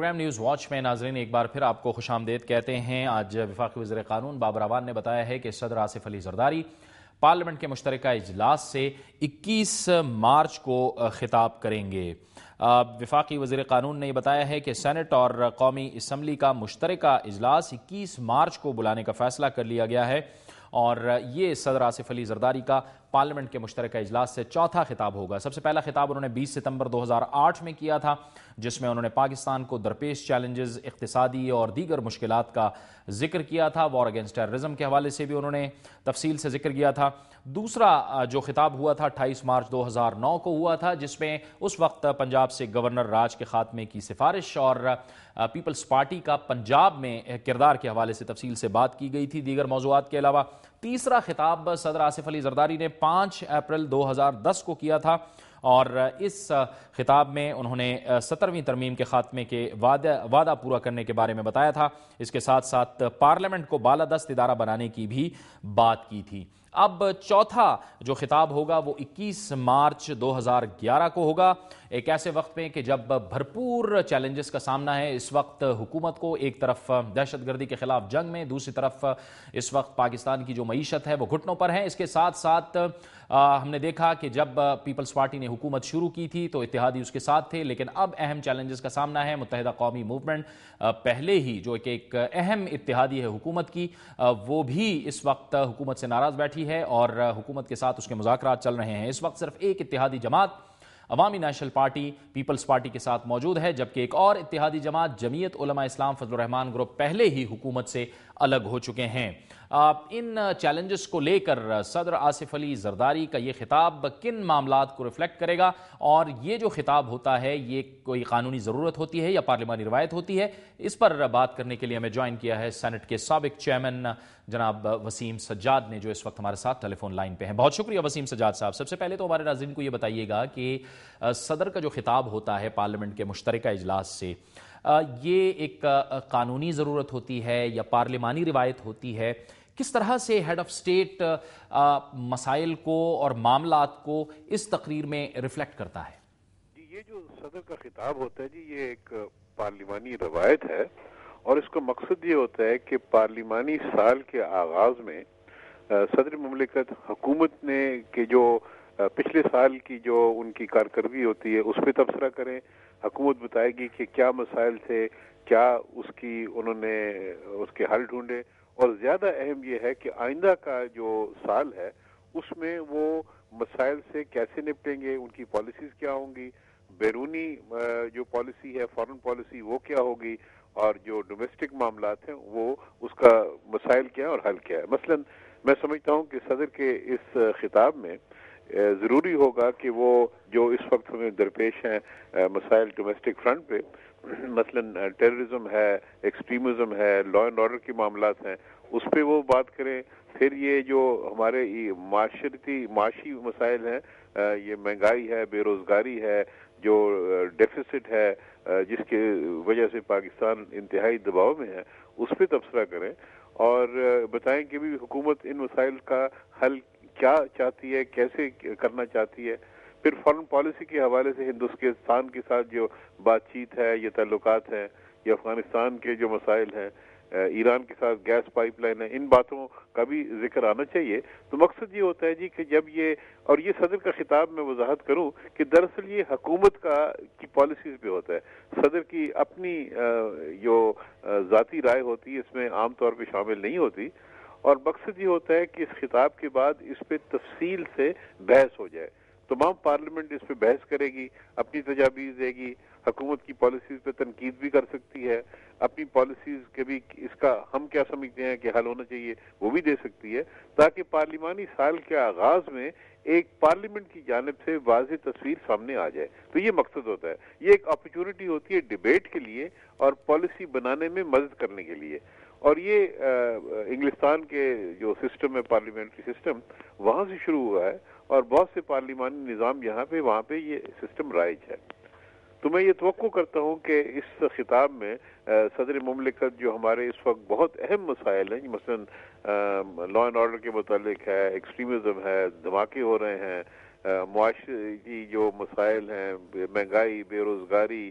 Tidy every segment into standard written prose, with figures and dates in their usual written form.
Programme news watch میں ناظرین ایک بار پھر آپ کو خوش آمدید کہتے ہیں۔ آج وفاقی وزیر قانون بابر اعوان نے بتایا ہے کہ صدر آصف علی زرداری پارلیمنٹ کے مشترکہ اجلاس سے 21 مارچ کو خطاب کریں گے۔ وفاقی وزیر قانون نے یہ بتایا ہے کہ سینٹ اور قومی اسمبلی کا مشترکہ اجلاس 21 مارچ کو بلانے کا فیصلہ کر لیا گیا ہے اور یہ صدر آصف علی زرداری کا پارلیمنٹ کے مشترکہ اجلاس سے چوتھا خطاب ہوگا۔ سب سے پہلا خطاب انہوں نے 20 ستمبر 2008 میں کیا تھا، جس میں انہوں نے پاکستان کو درپیش چیلنجز، اقتصادی اور دیگر مشکلات کا ذکر کیا تھا۔ وار اگینسٹ ٹیررزم کے حوالے سے بھی انہوں نے تفصیل سے ذکر کیا تھا۔ دوسرا جو خطاب ہوا تھا 28 مارچ 2009 کو ہوا تھا، جس میں اس وقت پنجاب سے گورنر راج کے خاتمے کی سفارش اور پیپلز پارٹی کا پنجاب میں کردار کے حوالے سے تفصیل سے بات کی گئی تھی، دیگر موضوعات کے علاوہ۔ تیسرا خطاب صدر آصف علی زرداری نے 5 اپریل 2010 کو کیا تھا اور اس خطاب میں انہوں نے 17ویں ترمیم کے خاتمے کے وعدہ پورا کرنے کے بارے میں بتایا تھا۔ اس کے ساتھ ساتھ پارلیمنٹ کو بالادست ادارہ بنانے کی بھی بات کی تھی۔ اب چوتھا جو خطاب ہوگا وہ 21 مارچ 2011 کو ہوگا، ایک ایسے وقت میں کہ جب بھرپور چیلنجز کا سامنا ہے اس وقت حکومت کو۔ ایک طرف دہشت گردی کے خلاف جنگ میں، دوسری طرف اس وقت پاکستان کی جو معیشت ہے وہ گھٹنوں پر ہے۔ اس کے ساتھ ساتھ ہم نے دیکھا کہ جب پیپلز پارٹی نے حکومت شروع کی تھی تو اتحادی اس کے ساتھ تھے، لیکن اب اہم چیلنجز کا سامنا ہے۔ متحدہ قومی موومنٹ پہلے ہی جو ایک اہم اتحادی ہے حکومت کی، وہ بھی اس وقت حکومت سے ناراض بیٹھی ہے اور حکومت کے ساتھ اس کے مذاکرات چل رہے ہیں۔ اس وقت صرف ایک اتحادی جماعت عوامی نیشنل پارٹی پیپلز پارٹی کے ساتھ موجود ہے، جبکہ ایک اور اتحادی جماعت جمعیت علماء اسلام فضل الرحمان گروپ پہلے ہی حکومت سے الگ ہو چکے ہیں۔ ان چیلنجز کو لے کر صدر آصف علی زرداری کا یہ خطاب کن معاملات کو ریفلیکٹ کرے گا، اور یہ جو خطاب ہوتا ہے یہ کوئی قانونی ضرورت ہوتی ہے یا پارلیمانی روایت ہوتی ہے؟ اس پر بات کرنے کے لیے ہمیں جوائن کیا ہے سینٹ کے سابق چیئرمین جناب وسیم سجاد نے، جو اس وقت ہمارے ساتھ ٹیلی فون لائن پہ ہیں۔ بہت شکریہ وسیم سجاد صاحب۔ سب سے پہلے تو ہمارے ناظرین کو یہ بتائیے گا کہ صدر کا جو خطاب ہوتا ہے پارلیمنٹ کے مشترکہ اجلاس سے، یہ ایک قانونی ضرورت ہوتی ہے یا پارلیمانی روایت ہوتی ہے؟ کس طرح سے ہیڈ آف اسٹیٹ مسائل کو اور معاملات کو اس تقریر میں ریفلیکٹ کرتا ہے؟ جی، یہ جو صدر کا خطاب ہوتا ہے جی، یہ ایک پارلیمانی روایت ہے اور اس کا مقصد یہ ہوتا ہے کہ پارلیمانی سال کے آغاز میں صدر مملکت حکومت نے کہ جو پچھلے سال کی جو ان کی کارکردگی ہوتی ہے اس پہ تبصرہ کریں۔ حکومت بتائے گی کہ کیا مسائل تھے، کیا انہوں نے اس کے حل ڈھونڈے، اور زیادہ اہم یہ ہے کہ آئندہ کا جو سال ہے اس میں وہ مسائل سے کیسے نپٹیں گے، ان کی پالیسیز کیا ہوں گی، بیرونی جو پالیسی ہے فارن پالیسی وہ کیا ہوگی، اور جو ڈومیسٹک معاملات ہیں وہ اس کا مسائل کیا ہے اور حل کیا ہے۔ مثلا میں سمجھتا ہوں کہ صدر کے اس خطاب میں ضروری ہوگا کہ وہ جو اس وقت ہمیں درپیش ہیں مسائل ڈومیسٹک فرنٹ پہ، مثلا ٹیررزم ہے، ایکسٹریمزم ہے، لا اینڈ آرڈر کے معاملات ہیں، اس پہ وہ بات کریں۔ پھر یہ جو ہمارے معاشی مسائل ہیں، یہ مہنگائی ہے، بے روزگاری ہے، جو ڈیفیسٹ ہے جس کی وجہ سے پاکستان انتہائی دباؤ میں ہے، اس پہ تبصرہ کریں اور بتائیں کہ بھی حکومت ان مسائل کا حل کیا چاہتی ہے، کیسے کرنا چاہتی ہے۔ پھر فارن پالیسی کے حوالے سے ہندوستان کے ساتھ جو بات چیت ہے، یہ تعلقات ہیں، یہ افغانستان کے جو مسائل ہیں، ایران کے ساتھ گیس پائپ لائن ہے، ان باتوں کا بھی ذکر آنا چاہیے۔ تو مقصد یہ ہوتا ہے جی کہ جب یہ صدر کا خطاب میں وضاحت کروں کہ دراصل یہ حکومت کی پالیسیز پہ ہوتا ہے، صدر کی اپنی جو ذاتی رائے ہوتی ہے اس میں عام طور پہ شامل نہیں ہوتی، اور مقصد یہ ہوتا ہے کہ اس خطاب کے بعد اس پہ تفصیل سے بحث ہو جائے۔ تمام پارلیمنٹ اس پہ بحث کرے گی، اپنی تجاویز دے گی، حکومت کی پالیسیز پہ تنقید بھی کر سکتی ہے، اپنی پالیسیز کے بھی اس کا ہم کیا سمجھتے ہیں کہ حل ہونا چاہیے وہ بھی دے سکتی ہے، تاکہ پارلیمانی سال کے آغاز میں ایک پارلیمنٹ کی جانب سے واضح تصویر سامنے آ جائے۔ تو یہ مقصد ہوتا ہے، یہ ایک اپرچونٹی ہوتی ہے ڈیبیٹ کے لیے اور پالیسی بنانے میں مدد کرنے کے لیے۔ اور یہ انگلستان کے جو سسٹم ہے، پارلیمنٹری سسٹم، وہاں سے شروع ہوا ہے اور بہت سے پارلیمانی نظام وہاں پہ یہ سسٹم رائج ہے۔ تو میں یہ توقع کرتا ہوں کہ اس خطاب میں صدر مملکت جو ہمارے اس وقت بہت اہم مسائل ہیں، مثلا لا اینڈ آرڈر کے متعلق ہے، ایکسٹریمزم ہے، دھماکے ہو رہے ہیں، معاشی جو مسائل ہیں، مہنگائی، بے روزگاری،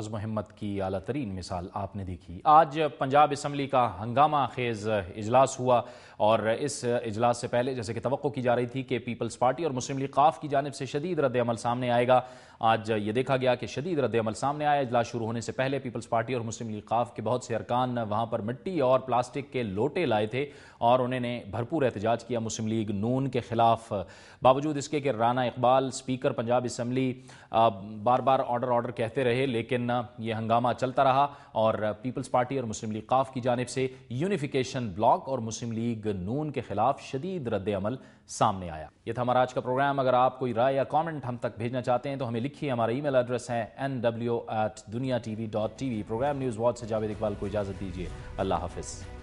عزم و ہمت کی اعلیٰ ترین مثال آپ نے دیکھی۔ آج پنجاب اسمبلی کا ہنگامہ خیز اجلاس ہوا اور اس اجلاس سے پہلے جیسے کہ توقع کی جا رہی تھی کہ پیپلز پارٹی اور مسلم لیگ ق کی جانب سے شدید رد عمل سامنے آئے گا، آج یہ دیکھا گیا کہ شدید رد عمل سامنے آیا۔ اجلاس شروع ہونے سے پہلے پیپلز پارٹی اور مسلم لیگ ق کے بہت سے ارکان وہاں پر مٹی اور پلاسٹک کے لوٹے لائے تھے اور انہوں نے بھرپور احتجاج کیا مسلم لیگ نون کے خلاف، باوجود اس کے کہ رانا اقبال اسپیکر پنجاب اسمبلی بار بار آرڈر کہتے رہے، لیکن یہ ہنگامہ چلتا رہا اور پیپلز پارٹی اور مسلم لیگ ق کی جانب سے یونیفیکیشن بلاک اور مسلم لیگ نون کے خلاف شدید رد عمل سامنے آیا۔ یہ تھا ہمارا آج کا پروگرام۔ اگر آپ کوئی رائے یا کامنٹ ہم تک بھیجنا چاہتے ہیں تو ہمیں لکھیے، ہمارا ای میل ایڈریس ہے nw@duniatv.tv۔ پروگرام نیوز واچ سے جاوید اقبال کو اجازت دیجیے، اللہ حافظ۔